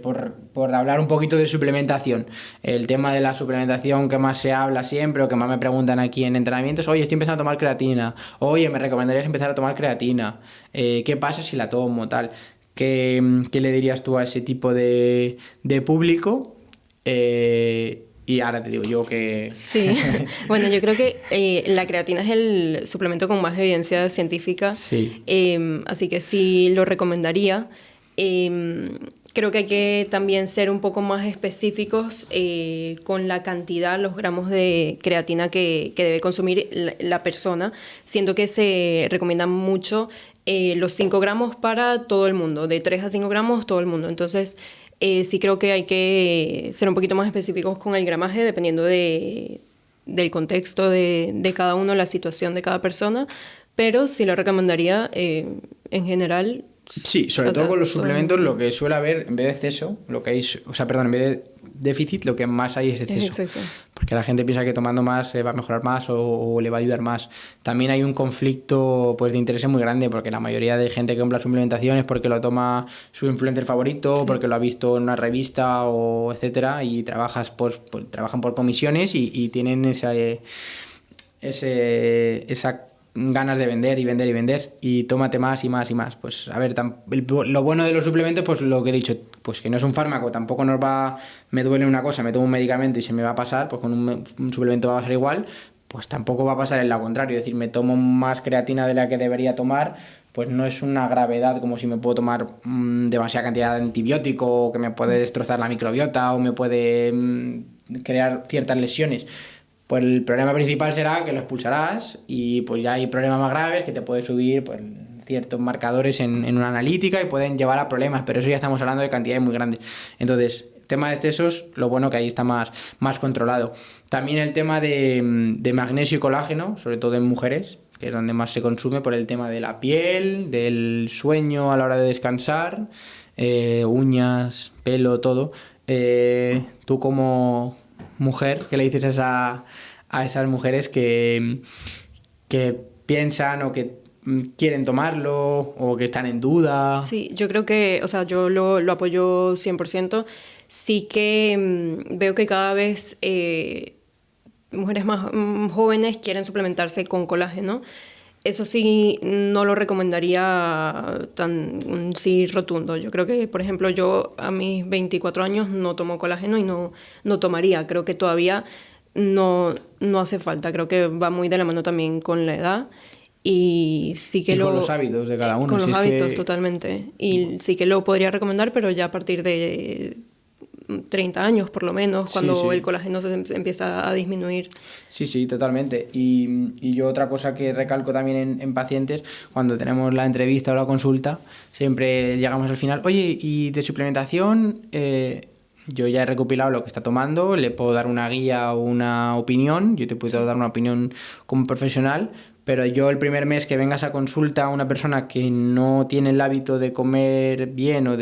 Por hablar un poquito de suplementación, el tema de la suplementación que más se habla siempre o que más me preguntan aquí en entrenamientos: oye, estoy empezando a tomar creatina, oye, me recomendarías empezar a tomar creatina, ¿qué pasa si la tomo, tal? ¿Qué le dirías tú a ese tipo de público? Y ahora te digo yo que... Sí, bueno, yo creo que la creatina es el suplemento con más evidencia científica, sí, así que sí lo recomendaría. Creo que hay que también ser un poco más específicos con la cantidad, los gramos de creatina que debe consumir la persona. Siento que se recomiendan mucho los 5 gramos para todo el mundo, de 3 a 5 gramos todo el mundo. Entonces, sí creo que hay que ser un poquito más específicos con el gramaje, dependiendo del contexto de cada uno, la situación de cada persona, pero sí lo recomendaría en general. Sí, sobre todo con los suplementos, lo que suele haber, en vez de exceso, lo que hay, o sea, perdón, en vez de déficit, lo que más hay es exceso. Porque la gente piensa que tomando más va a mejorar más o le va a ayudar más. También hay un conflicto pues de intereses muy grande, porque la mayoría de gente que compra suplementación es porque lo toma su influencer favorito, sí, porque lo ha visto en una revista o etcétera, y trabajan por comisiones y tienen esa ganas de vender y vender y vender, y tómate más y más y más. Pues a ver, lo bueno de los suplementos, pues lo que he dicho, pues que no es un fármaco, tampoco me duele una cosa, me tomo un medicamento y se me va a pasar, pues con un suplemento va a pasar igual, pues tampoco va a pasar en lo contrario. Es decir, me tomo más creatina de la que debería tomar, pues no es una gravedad como si me puedo tomar demasiada cantidad de antibiótico, que me puede destrozar la microbiota o me puede crear ciertas lesiones. Pues el problema principal será que lo expulsarás, y pues ya hay problemas más graves que te puede subir pues ciertos marcadores en una analítica y pueden llevar a problemas, pero eso ya estamos hablando de cantidades muy grandes. Entonces, tema de excesos, lo bueno que ahí está más controlado. También el tema de magnesio y colágeno, sobre todo en mujeres, que es donde más se consume por el tema de la piel, del sueño a la hora de descansar, uñas, pelo, todo. Tú como mujer, ¿qué le dices a esas mujeres que piensan o que quieren tomarlo o que están en duda? Sí, yo creo que, o sea, yo lo apoyo 100%. Sí que veo que cada vez mujeres más jóvenes quieren suplementarse con colágeno. Eso sí, no lo recomendaría tan sí rotundo. Yo creo que, por ejemplo, yo a mis 24 años no tomo colágeno y no tomaría. Creo que todavía no hace falta. Creo que va muy de la mano también con la edad. Y sí que con los hábitos de cada uno. Con si los es hábitos, que... totalmente. Y sí que lo podría recomendar, pero ya a partir de 30 años por lo menos, cuando el colágeno se empieza a disminuir. Sí, totalmente. Y yo otra cosa que recalco también en pacientes, cuando tenemos la entrevista o la consulta, siempre llegamos al final, oye, ¿y de suplementación? Yo ya he recopilado lo que está tomando, le puedo dar una guía o una opinión, yo te puedo dar una opinión como profesional, pero yo el primer mes que vengas a consulta a una persona que no tiene el hábito de comer bien o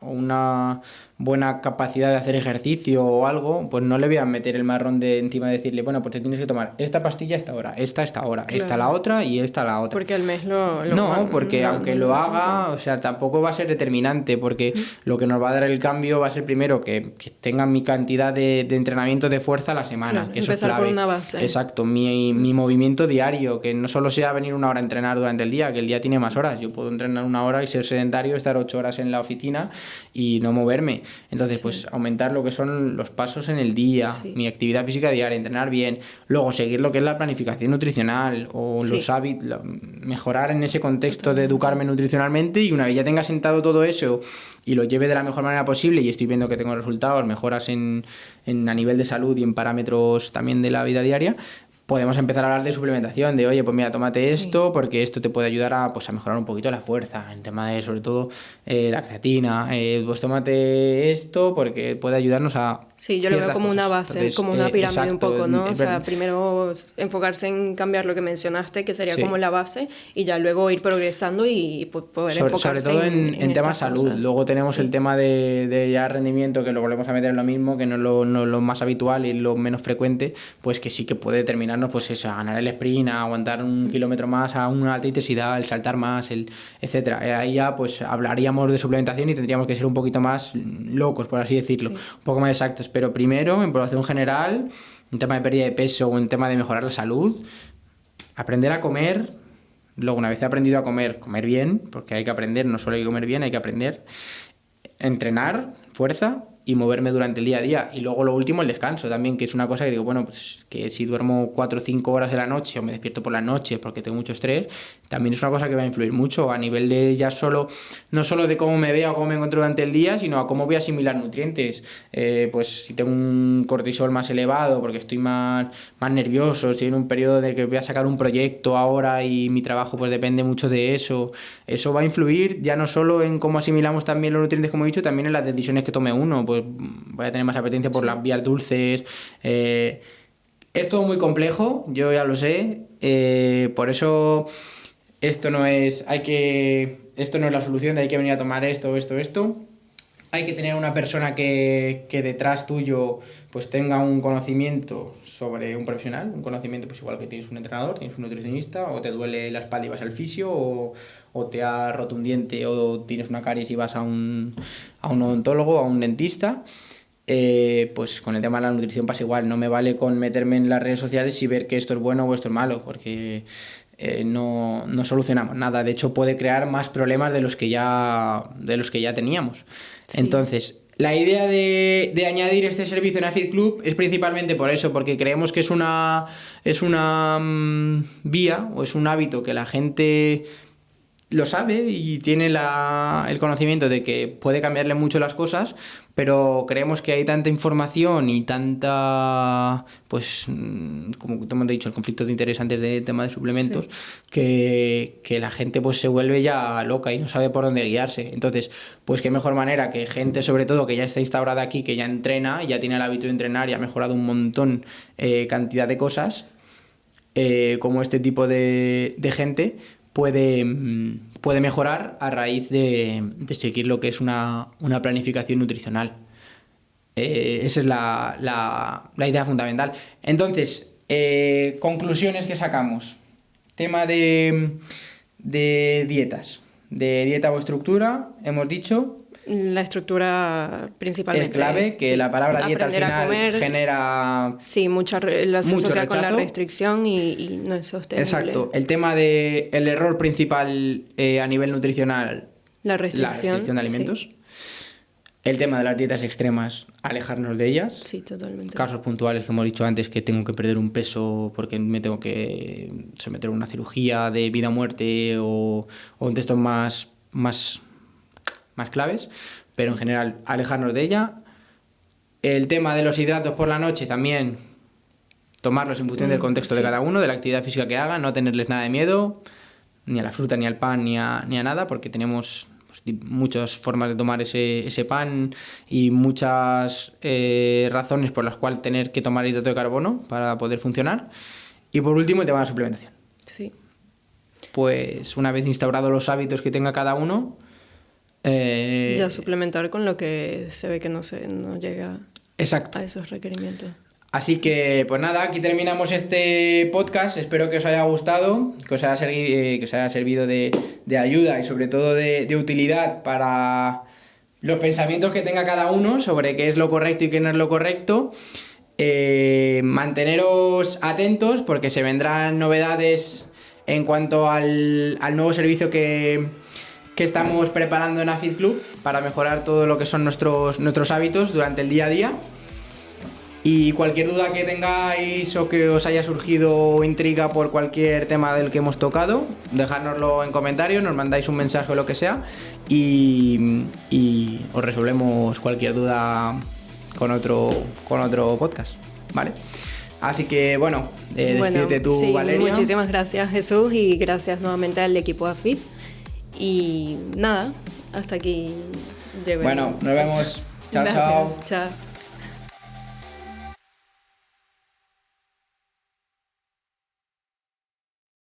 una buena capacidad de hacer ejercicio o algo, pues no le voy a meter el marrón de encima de decirle, bueno, pues te tienes que tomar esta pastilla a esta hora, esta Claro. esta la otra y esta la otra. Porque al mes No, porque aunque lo haga, o sea, tampoco va a ser determinante, porque lo que nos va a dar el cambio va a ser primero que tenga mi cantidad de entrenamiento de fuerza a la semana, Claro, que eso es empezar clave. por una base. Exacto, mi movimiento diario, que no solo sea venir una hora a entrenar durante el día, que el día tiene más horas. Yo puedo entrenar una hora y ser sedentario, estar 8 horas en la oficina y no moverme. Entonces, pues aumentar lo que son los pasos en el día, mi actividad física diaria, entrenar bien, luego seguir lo que es la planificación nutricional o los hábitos, mejorar en ese contexto de educarme nutricionalmente, y una vez ya tenga sentado todo eso y lo lleve de la mejor manera posible y estoy viendo que tengo resultados, mejoras a nivel de salud y en parámetros también de la vida diaria, podemos empezar a hablar de suplementación, de oye, pues mira, tómate esto porque esto te puede ayudar a mejorar un poquito la fuerza, el tema de sobre todo la creatina, pues tómate esto porque puede ayudarnos a... Sí, yo lo veo como una base, entonces, como una pirámide exacto, un poco, ¿no? O sea, primero enfocarse en cambiar lo que mencionaste, que sería como la base, y ya luego ir progresando y pues, poder enfocarse sobre todo en temas salud. cosas. Luego tenemos el tema de ya rendimiento, que lo volvemos a meter en lo mismo, que no es lo más habitual y lo menos frecuente, pues que sí que puede determinarnos pues eso, a ganar el sprint, a aguantar un kilómetro más a una alta intensidad, el saltar más, etcétera. Ahí ya pues hablaríamos de suplementación y tendríamos que ser un poquito más locos, por así decirlo, un poco más exactos. Pero primero, en población general, en tema de pérdida de peso o en tema de mejorar la salud, aprender a comer. Luego, una vez he aprendido a comer bien, porque hay que aprender, no solo hay que comer bien, hay que aprender, entrenar, fuerza y moverme durante el día a día. Y luego lo último, el descanso también, que es una cosa que digo, bueno, pues que si duermo 4 o 5 horas de la noche o me despierto por la noche porque tengo mucho estrés, también es una cosa que va a influir mucho a nivel de ya no solo de cómo me veo o cómo me encuentro durante el día, sino a cómo voy a asimilar nutrientes. Pues si tengo un cortisol más elevado porque estoy más nervioso, estoy en un periodo de que voy a sacar un proyecto ahora y mi trabajo pues depende mucho de eso. Eso va a influir ya no solo en cómo asimilamos también los nutrientes, como he dicho, también en las decisiones que tome uno. Pues voy a tener más apetencia por las vías dulces. Es todo muy complejo, yo ya lo sé. Por eso esto no es la solución de hay que venir a tomar esto. Hay que tener una persona que detrás tuyo pues tenga un conocimiento sobre un profesional, un conocimiento pues igual que tienes un entrenador, tienes un nutricionista, o te duele la espalda y vas al fisio, o te ha roto un diente, o tienes una caries y vas a un odontólogo, a un dentista. Pues con el tema de la nutrición pasa igual, no me vale con meterme en las redes sociales y ver que esto es bueno o esto es malo, porque no solucionamos nada, de hecho puede crear más problemas de los que ya teníamos. Sí. Entonces, la idea de añadir este servicio en Afit Club es principalmente por eso, porque creemos que es una vía o es un hábito que la gente lo sabe y tiene el conocimiento de que puede cambiarle mucho las cosas, pero creemos que hay tanta información y tanta, pues, como te hemos dicho, el conflicto de interés antes del tema de suplementos, que la gente pues se vuelve ya loca y no sabe por dónde guiarse. Entonces, pues qué mejor manera que gente, sobre todo, que ya está instaurada aquí, que ya entrena, ya tiene el hábito de entrenar y ha mejorado un montón cantidad de cosas, cómo este tipo de gente puede mejorar a raíz de seguir lo que es una planificación nutricional. Esa es la idea fundamental. Entonces, conclusiones que sacamos. Tema de dietas. De dieta o estructura, hemos dicho. La estructura principalmente. Es clave, que la palabra dieta al final genera... Sí, mucha relación mucho social con la rechazo. restricción y no es sostenible. Exacto. El tema el error principal a nivel nutricional, la restricción de alimentos. Sí. El tema de las dietas extremas, alejarnos de ellas. Sí, totalmente. Casos puntuales que hemos dicho antes, que tengo que perder un peso porque me tengo que someter a una cirugía de vida o muerte o un texto más claves, pero en general alejarnos de ella. El tema de los hidratos por la noche también, tomarlos en función del contexto de cada uno, de la actividad física que hagan, no tenerles nada de miedo, ni a la fruta, ni al pan, ni a nada, porque tenemos muchas formas de tomar ese pan y muchas razones por las cuales tener que tomar hidrato de carbono para poder funcionar. Y por último, el tema de la suplementación. Sí. Pues una vez instaurados los hábitos que tenga cada uno, ya suplementar con lo que se ve que no llega exacto. a esos requerimientos. Así que, pues nada, aquí terminamos este podcast. Espero que os haya gustado, que os haya servido de ayuda y sobre todo de utilidad para los pensamientos que tenga cada uno sobre qué es lo correcto y qué no es lo correcto. Manteneros atentos porque se vendrán novedades en cuanto al nuevo servicio que estamos preparando en AFIT Club para mejorar todo lo que son nuestros hábitos durante el día a día. Y cualquier duda que tengáis o que os haya surgido intriga por cualquier tema del que hemos tocado, dejárnoslo en comentarios, nos mandáis un mensaje o lo que sea y os resolvemos cualquier duda con otro podcast, ¿vale? Así que bueno, despídete tú, sí, Valeria. Muchísimas gracias, Jesús, y gracias nuevamente al equipo AFIT. Y nada, hasta aquí llego. Bueno, nos vemos. Chao, gracias. chao. Chao.